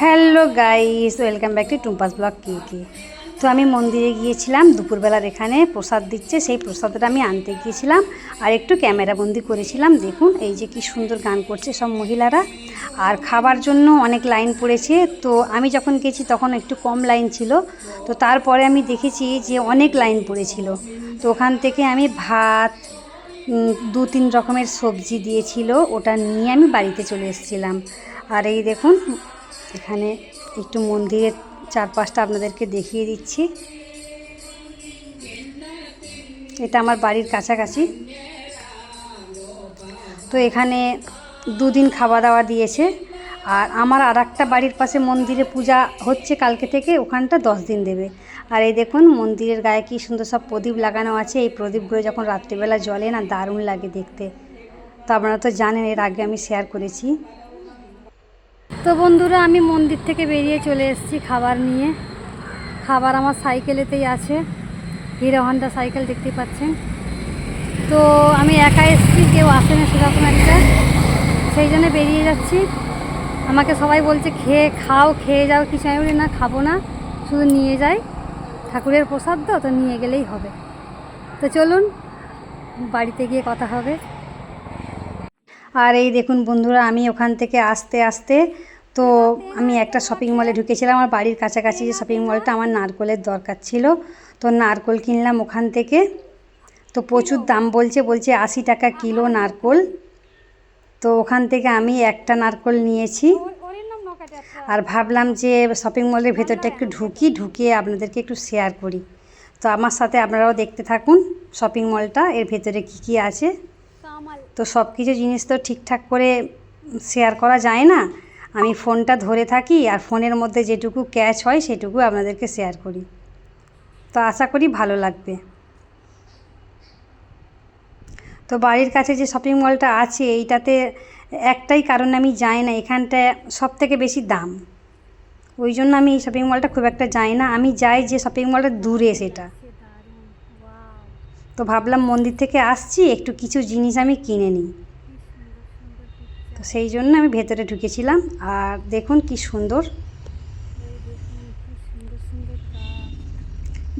Hello guys, welcome back to Tumpa's blog কেকে। তো আমি মন্দিরে গিয়েছিলাম, দুপুরবেলার এখানে প্রসাদ দিচ্ছে, সেই প্রসাদটা আমি আনতে গিয়েছিলাম আর একটু ক্যামেরাবন্দি করেছিলাম। দেখুন এই যে কি সুন্দর গান করছে সব মহিলারা, আর খাবার জন্য অনেক লাইন পড়েছে। তো আমি যখন গেছি তখন একটু কম লাইন ছিল, তো তারপরে আমি দেখেছি যে অনেক লাইন পড়েছিল। তো ওখান থেকে আমি ভাত, 2-3 রকমের সবজি দিয়েছিল, ওটা নিয়ে আমি বাড়িতে চলে এসেছিলাম। আর এই দেখুন এখানে একটু মন্দিরের চারপাশটা আপনাদেরকে দেখিয়ে দিচ্ছি। এটা আমার বাড়ির কাছাকাছি। তো এখানে 2 দিন খাওয়া দাওয়া দিয়েছে। আর আমার আর একটা বাড়ির পাশে মন্দিরে পূজা হচ্ছে কালকে থেকে, ওখানটা 10 দিন দেবে। আর এই দেখুন মন্দিরের গায়ে কি সুন্দর সব প্রদীপ লাগানো আছে। এই প্রদীপগুলো যখন রাত্রিবেলা জ্বলে না, দারুণ লাগে দেখতে। তো আপনারা তো জানেন, এর আগে আমি শেয়ার করেছি। তো বন্ধুরা, আমি মন্দির থেকে বেরিয়ে চলে এসেছি খাবার নিয়ে। খাবার আমার সাইকেলেতেই আছে, হিরো হন্ডা সাইকেল দেখতে পাচ্ছেন। তো আমি একা এসেছি, কেউ আসে না সেরকম একটা, সেই জন্য বেরিয়ে যাচ্ছি। আমাকে সবাই বলছে খেয়ে যাও কিছু। আমি বলি না, খাবো না, শুধু নিয়ে যাই, ঠাকুরের প্রসাদ তো নিয়ে গেলেই হবে। তো চলুন বাড়িতে গিয়ে কথা হবে। আর এই দেখুন বন্ধুরা, আমি ওখান থেকে আস্তে আস্তে, তো আমি একটা শপিং মলে ঢুকেছিলাম আমার বাড়ির কাছাকাছি যে শপিং মলটা, আমার নারকোলের দরকার ছিল, তো নারকোল কিনলাম ওখান থেকে। তো প্রচুর দাম বলছে 80 টাকা কিলো নারকোল। তো ওখান থেকে আমি একটা নারকোল নিয়েছি। আর ভাবলাম যে শপিং মলের ভেতরটা একটু ঢুকিয়ে আপনাদেরকে একটু শেয়ার করি। তো আমার সাথে আপনারাও দেখতে থাকুন শপিং মলটা, এর ভেতরে কি আছে। তো সব কিছু জিনিস তো ঠিকঠাক করে শেয়ার করা যায় না, আমি ফোনটা ধরে থাকি আর ফোনের মধ্যে যেটুকু ক্যাচ হয় সেটুকু আপনাদেরকে শেয়ার করি। তো আশা করি ভালো লাগবে। তো বাড়ির কাছে যে শপিং মলটা আছে, এইটাতে একটাই কারণে আমি যাই না, এখানটায় সব থেকে বেশি দাম। ওই জন্য আমি এই শপিং মলটা খুব একটা যাই না। আমি যাই যে শপিং মলটা দূরে সেটা। তো ভাবলাম মন্দির থেকে আসছি, একটু কিছু জিনিস আমি কিনে নিই। তো সেই জন্য আমি ভেতরে ঢুকেছিলাম। আর দেখুন কি সুন্দর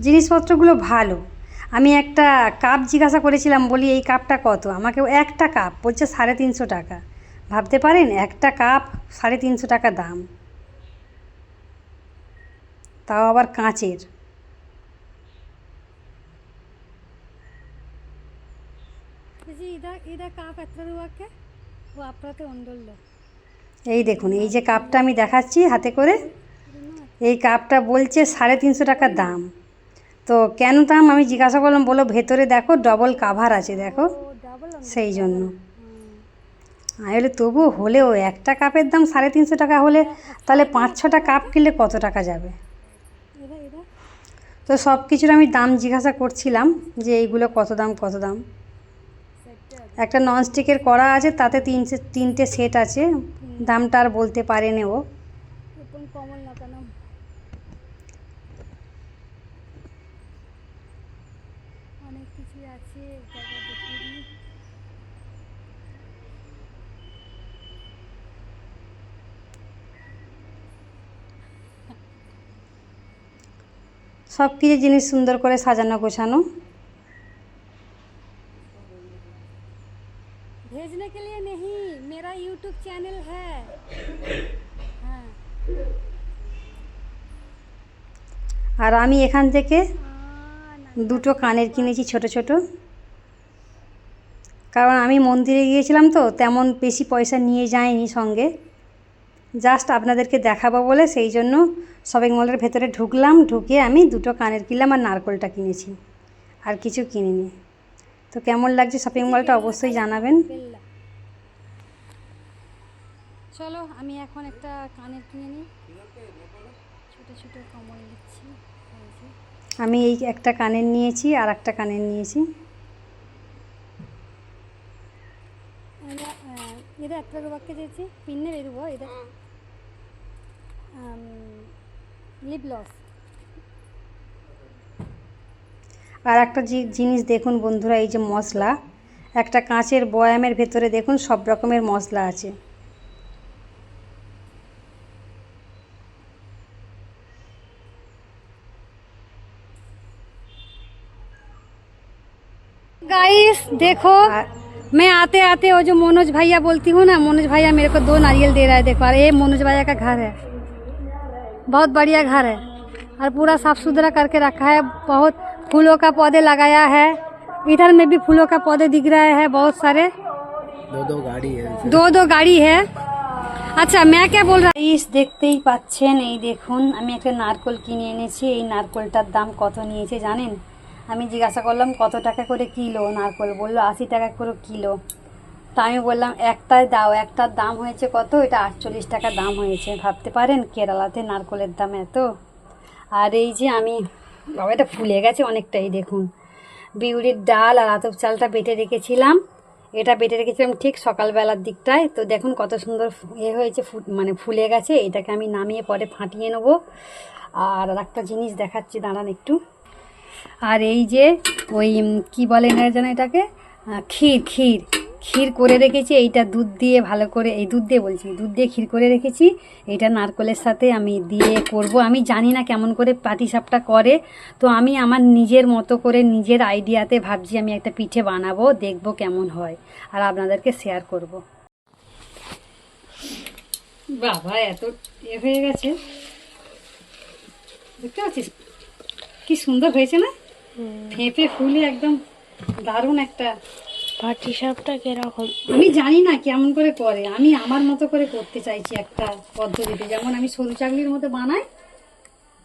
জিনিসপত্রগুলো, ভালো। আমি একটা কাপ জিজ্ঞাসা করেছিলাম, বলি এই কাপটা কত, আমাকে একটা কাপ বলছে 350 টাকা। ভাবতে পারেন, একটা কাপ 350 টাকা দাম, তাও আবার কাঁচের। এই দেখুন এই যে কাপটা আমি দেখাচ্ছি হাতে করে, এই কাপটা বলছে 350 টাকা দাম। তো কেন দাম আমি জিজ্ঞাসা করলাম, বলো ভেতরে দেখো ডবল কাভার আছে, দেখো, সেই জন্য। আমি বলি তবু হলেও একটা কাপের দাম 350 টাকা হলে তাহলে 5-6টা কাপ কিনলে কত টাকা যাবে। তো সব কিছুর আমি দাম জিজ্ঞাসা করছিলাম যে এইগুলো কত দাম। একটা ননস্টিকের কড়া আছে, তাতে 3টে সেট আছে, দামটা আর বলতে পারেনি ও। সব কিছু জিনিস সুন্দর করে সাজানো গোছানো। भेजने के लिए नहीं, मेरा यूट्यूब चैनल है। हाँ। আর আমি এখান থেকে 2টো কানের কিনেছি ছোট ছোট, কারণ আমি মন্দিরে গিয়েছিলাম তো তেমন বেশি পয়সা নিয়ে যাইনি সঙ্গে, জাস্ট আপনাদেরকে দেখাবো বলে সেই জন্য শপিং মলের ভেতরে ঢুকলাম। ঢুকে আমি 2টো কানের কিনলাম আর নারকোলটা কিনেছি, আর কিছু কিনিনি। তো কেমন লাগছে শপিং মলটা অবশ্যই জানাবেন। চলো আমি এখন একটা কানের কিনে নিই, ছোটো ছোটো কমল নিচ্ছি। আমি এই একটা কানের নিয়েছি আর একটা কানের নিয়েছি। ഇത് എത്ര രൂപയ്ക്ക് ചേച്ചി? പിന്നെ വരുമോ ഇത്? Lip gloss. আর একটা জিনিস দেখুন বন্ধুরা, এই যে মশলা, একটা কাঁচের বয়ামের ভেতরে দেখুন সব রকমের মশলা আছে। गाइस देखो, मैं आते आते वो जो मनोज भैया बोलती हूँ ना, मनोज भैया मेरे को 2 नारियल दे रहा है। देखो, और ये मनोज भैया का घर है, बहुत बढ़िया घर है और पूरा साफ सुथरा करके रखा है। बहुत फूलों का पौधे लगाया है, इधर में भी फूलों का पौधे दिख रहे हैं बहुत सारे। 2 गाड़ी है, 2 गाड़ी है। আচ্ছা मैं क्या बोल रहा ইস দেখতেই পাচ্ছেন, এই দেখুন আমি একটা নারকোল কিনে এনেছি। এই নারকোলটার দাম কত নিয়েছে জানেন? আমি জিজ্ঞাসা করলাম কত টাকা করে কিলো নারকোল, বললো 80 টাকা করে কিলো। তা আমি বললাম একটাই দাও, একটার দাম হয়েছে কত? এটা 48 টাকা দাম হয়েছে। ভাবতে পারেন কেরালাতে নারকোলের দাম এত। আর এই যে আমি, বাবা এটা ফুলে গেছে অনেকটাই, দেখুন বিউলির ডাল আর আতপ চালটা বেটে রেখেছিলাম, এটা বেটে রেখেছিলাম ঠিক সকালবেলার দিকটায়। তো দেখুন কত সুন্দর হয়েছে, মানে ফুলে গেছে। এটাকে আমি নামিয়ে পরে ফাটিয়ে নেবো। আর একটা জিনিস দেখাচ্ছি, দাঁড়ান একটু। আর এই যে ওই কি বলে না যেন এটাকে, ক্ষীর ক্ষীর ক্ষীর করে রেখেছি। এইটা দুধ দিয়ে ভালো করে, এই দুধ দিয়ে বলছি, দুধ দিয়ে ক্ষীর করে রেখেছি। এইটা নারকলের সাথে আমি দিয়ে করব। আমি জানি না কেমন করে পাটিসাপটা করে, তো আমি আমার নিজের মতো করে নিজের আইডিয়াতে ভাবছি আমি একটা পিঠে বানাবো, দেখব কেমন হয় আর আপনাদেরকে শেয়ার করব। বাবা এত হয়ে গেছে, দেখতে পাচ্ছিস কি সুন্দর হয়েছে না? ফেঁপে ফুলে একদম দারুণ একটা পাটিসাপটা কিরকম আমি জানি না কেমন করে করে, আমি আমার মতো করে করতে চাইছি একটা পদ্ধতিতে, যেমন আমি সরু চাকলির মতো বানাই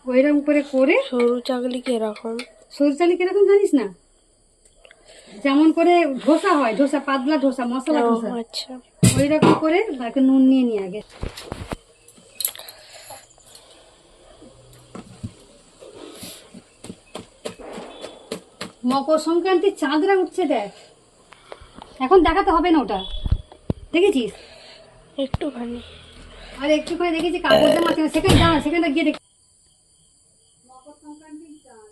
ওইরকম করে করে। সরু চাকলি কিরকম? সরু চাকলি কিরকম জানিস না? যেমন করে ধোসা হয়, ধোসা পাতলা ধোসা, মশলা ধোসা, আচ্ছা ওই রকম করে একটু নুন নিয়ে নিয়ে আগে। মকর সংক্রান্তির চাঁদরা উঠছে দেখ, এখন দেখাতে হবে না, ওটা দেখেছিস একটুখানি, আর একটু করে দেখেছি কাপড় জামা, সেখানে দাঁড়া, সেখানে গিয়ে দেখ। মকর সংক্রান্তির চাঁদ,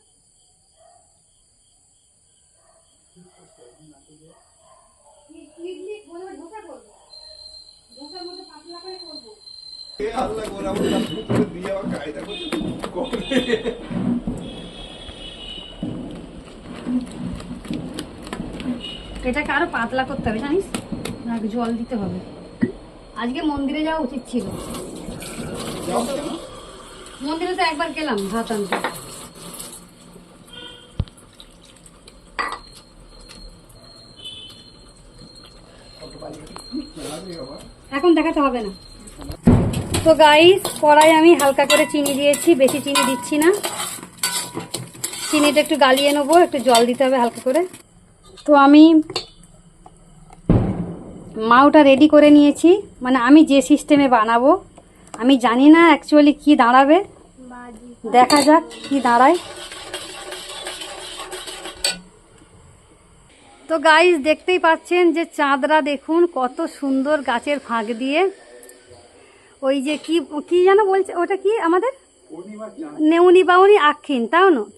ধোসা করবো, ধোসার মধ্যে পাতলা করে করবো। এটাকে আরো পাতলা করতে হবে জানিস, জল দিতে হবে। আজকে মন্দিরে যাওয়া উচিত ছিল, মন্দিরে তো একবার গেলাম ভাত আনতে। এখন দেখাতে হবে না। তো গাইস, কড়াই আমি হালকা করে চিনি দিয়েছি, বেশি চিনি দিচ্ছি না। চিনিটা একটু গালিয়ে নেবো, একটু জল দিতে হবে হালকা করে। তো আমি মাওটা রেডি করে নিয়েছি, মানে আমি যে সিস্টেমে বানাবো আমি জানি না অ্যাকচুয়ালি কি দাঁড়াবে, দেখা যাক কি দাঁড়ায়। তো গাইস দেখতেই পাচ্ছেন যে চাঁদরা দেখুন কত সুন্দর গাছের ফাঁক দিয়ে, ওই যে কি কি যেন বলছে ওটা কি আমাদের নেউনি বাউনি আক্ষিন,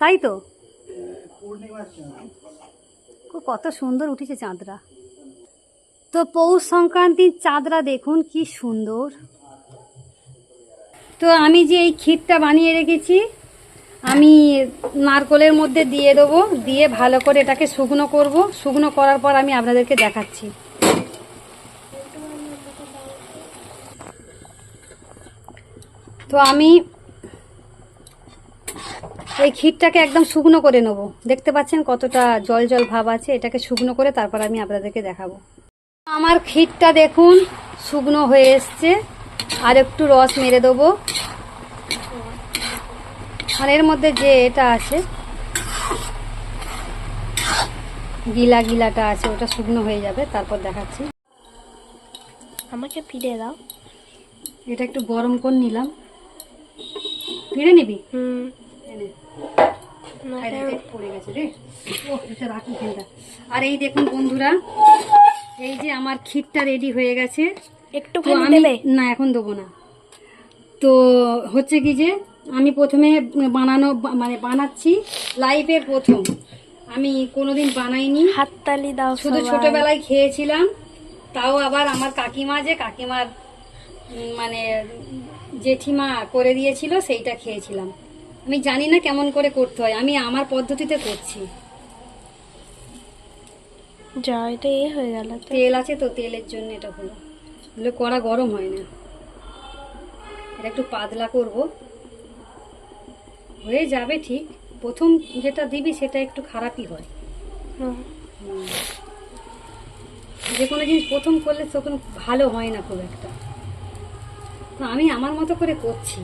তাই তো কত সুন্দর উঠেছে চাঁদরা। তো পৌষ সংক্রান্তির চাঁদরা দেখুন কি সুন্দর। তো আমি যে এই ক্ষীরটা বানিয়ে রেখেছি আমি নারকলের মধ্যে দিয়ে দেবো, দিয়ে ভালো করে এটাকে শুকনো করব। শুকনো করার পর আমি আপনাদেরকে দেখাচ্ছি। তো আমি এই ক্ষীরটাকে একদম শুকনো করে নেব, দেখতে পাচ্ছেন কতটা জল জল ভাব আছে, এটাকে শুকনো করে তারপর আমি আপনাদেরকে দেখাবো। আমার ক্ষীরটা দেখুন শুকনো হয়ে এসছে, আর একটু রস মেরে দেবো। আর এর মধ্যে যে এটা আছে গিলাটা আছে ওটা শুকনো হয়ে যাবে, তারপর দেখাচ্ছি। আমাকে ফিরে দাও, এটা একটু গরম করে নিলাম, ফিরে নিবি। পড়ে গেছে রে, ও এটা রাখি ফেলটা। আর এই দেখুন বন্ধুরা, এই যে আমার ক্ষীরটা রেডি হয়ে গেছে। একটু না এখন দেবো না। তো হচ্ছে কি যে আমি প্রথমে বানাচ্ছি, লাইফে প্রথম, আমি কোনোদিন বানাইনি। হাততালি দাও, শুধু ছোটবেলায় খেয়েছিলাম, তাও আবার আমার কাকিমার মানে জেঠিমা করে দিয়েছিল, সেইটা খেয়েছিলাম। আমি জানি না কেমন করে করতে হয়, আমি আমার পদ্ধতিতে করছি। যা, এটা এ হয়ে গেল তো। তেল আছে তো, তেলের জন্য এটা হলো, হলে কড়া গরম হয় না। এটা একটু পাতলা করব, হয়ে যাবে ঠিক। প্রথম যেটা দিবি সেটা একটু খারাপই হয়। হুম। যে কোনো জিনিস প্রথম করলে তখন ভালো হয় না খুব একটা। তো আমি আমার মতো করে করছি।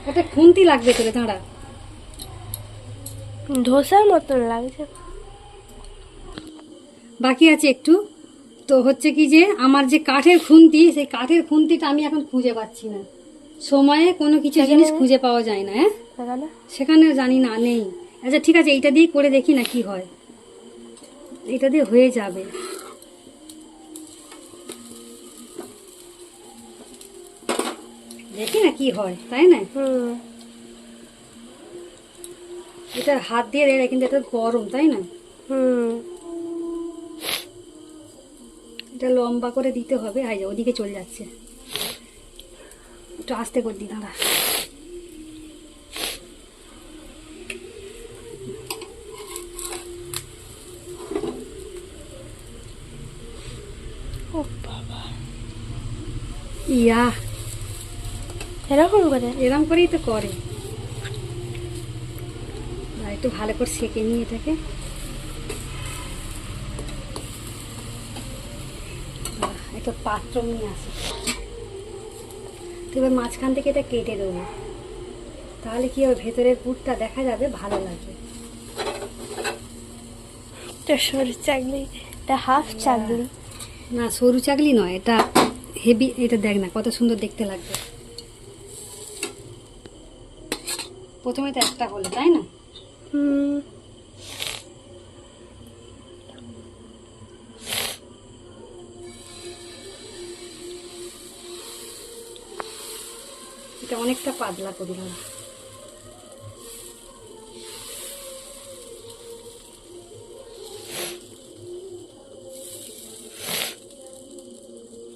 ওটা খুন্তি লাগবে তোরে, দাঁড়া। ধোসার মতন লাগছে। বাকি আছে একটু। তো হচ্ছে কি যে আমার যে কাঠের খুন্তি, সেই কাঠের খুন্তিটা আমি এখন খুঁজে পাচ্ছি না। সময়ে কোনো কিছু জিনিস খুঁজে পাওয়া যায় না। হ্যাঁ, লাগানো। সেখানে জানি না, নেই। আচ্ছা ঠিক আছে, এইটা দিয়ে করে দেখি না কি হয়। এটা দিয়ে হয়ে যাবে। দেখি না কি হয়, তাই না? হুম। এটা হাত দিয়ে দেয় কিন্তু এটা গরম, তাই না? হুম। এটা লম্বা করে দিতে হবে। হাই যা, ওদিকে চলে যাচ্ছে। একটু আস্তে করে দি, দাঁড়া। ও বাবা, ইয়া, এরকম করে? এরম করেই তো করে। আর একটু ভালো করে সেঁকে নিয়ে এটাকে। একটা পাত্র নিয়ে আসি। তো এবার মাঝখান থেকে এটা কেটে দেবো, তাহলে কি হবে, ভেতরের পুরটা দেখা যাবে, ভালো লাগবে। এটা সরু চাকলি, এটা হাফ চাকলি। না, সরু চাকলি নয়, এটা হেভি। এটা দেখ না কত সুন্দর দেখতে লাগবে। প্রথমে তো একটা হলো, তাই না? হুম। এটা অনেকটা পাতলা করে দিলাম।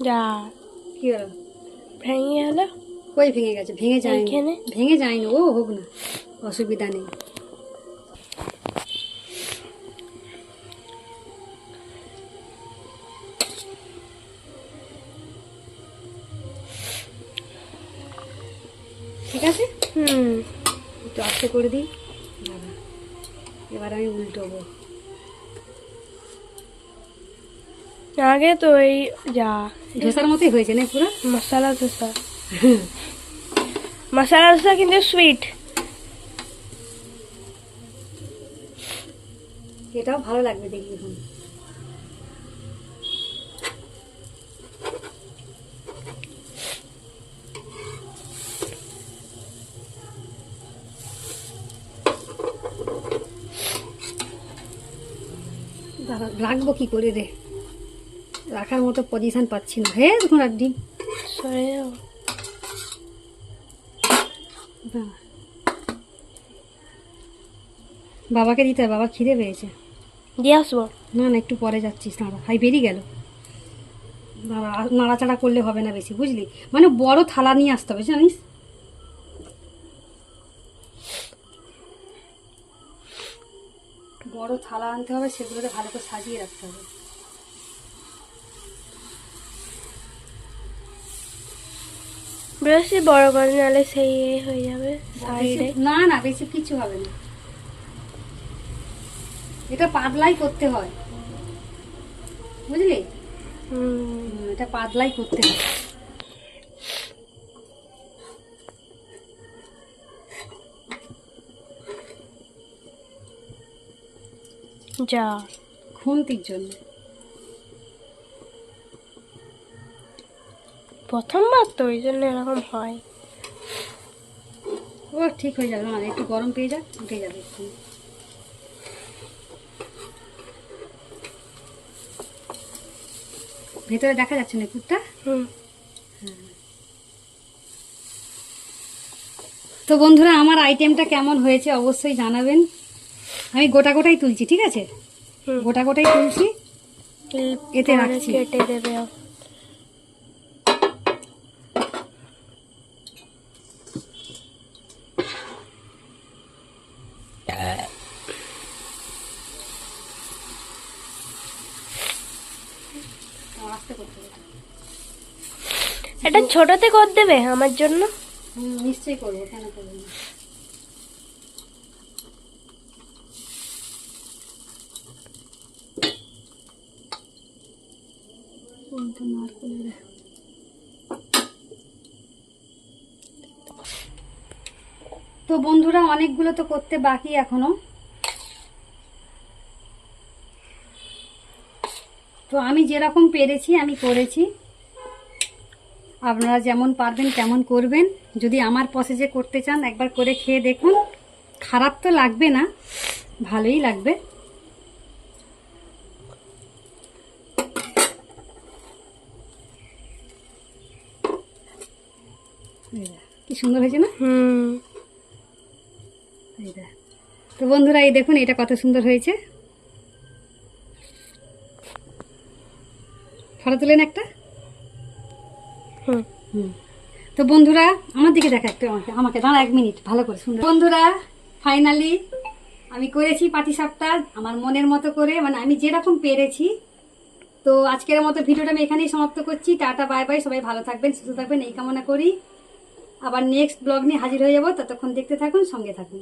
যা, কি হলো? ভেঙে গেল। কই ভেঙে গেছে? ভেঙে যায়নি, এইখানে? ভেঙে যায়নি। ও হোক না, অসুবিধা নেই। ঠিক আছে, হুম। একটু আস্তে করে দিই। দাঁড়া, এবার আমি উল্টোবো। আগে তো এই যা, ধোসার মতোই হয়েছে না পুরো? মশলা ধোসা। মশলা ধোসা কিন্তু সুইট। এটাও ভালো লাগবে দেখি এখন। দাঁড়া, রাখবো কি করে রে, রাখার মতো পজিশন পাচ্ছি না। হে দেখুন আর ডিম। সরে যাও। দাঁড়া। বাবাকে দিতে হবে, বাবা খিদে পেয়েছে। দিয়ে আসবো। না না, একটু পরে যাচ্ছিস। দাঁড়া, হাই বেরিয়ে গেল। দাঁড়া, নাড়াচাড়া করলে হবে না বেশি, বুঝলি? মানে বড় থালা নিয়ে আসতে হবে, জানিস? বড় থালা আনতে হবে, সেগুলোতে ভালো করে সাজিয়ে রাখতে হবে। বেশি বড় করে নাহলে সেই এ হয়ে যাবে সাইডে। না না, বেশি কিছু হবে না। এটা পাতলাই করতে হয়, বুঝলি? এটা পাতলাই করতে হয়। যা, খুন্তির জন্য। প্রথমবার তো ওই জন্য এরকম হয়। ও ঠিক হয়ে যাবে, মানে একটু গরম পেয়ে যাক, উঠে যাবে একটু। ভেতরে দেখা যাচ্ছে না কুটটা। হুম। তো বন্ধুরা, আমার আইটেমটা কেমন হয়েছে অবশ্যই জানাবেন। আমি গোটা গোটাই তুলছি, ঠিক আছে? হুম। গোটা গোটাই তুলছি, এতে পরে রাখছি। কেটে দেবে। ছোটতে করে দেবে আমার জন্য? নিশ্চয়ই করবো, কেন করবো না। তো বন্ধুরা, অনেকগুলো তো করতে বাকি এখনো। তো আমি যেরকম পেরেছি আমি করেছি, আপনারা যেমন পারবেন তেমন করবেন। যদি আমার প্রসেসে করতে চান একবার করে খেয়ে দেখুন, খারাপ তো লাগবে না, ভালোই লাগবে। কি সুন্দর হয়েছে না? তো বন্ধুরা, এই দেখুন এটা কত সুন্দর হয়েছে। ফটো তুলেন একটা। তো বন্ধুরা, আমার দিকে দেখা একটু, আমাকে আমাকে দাঁড়া 1 মিনিট, ভালো করে শুনুন। বন্ধুরা, ফাইনালি আমি করেছি পাটিসাপটা আমার মনের মতো করে, মানে আমি যেরকম পেরেছি। তো আজকের মতো ভিডিওটা আমি এখানেই সমাপ্ত করছি। Tata, bye bye. সবাই ভালো থাকবেন, সুস্থ থাকবেন এই কামনা করি। আবার নেক্সট ব্লগ নিয়ে হাজির হয়ে যাবো। ততক্ষণ দেখতে থাকুন, সঙ্গে থাকুন।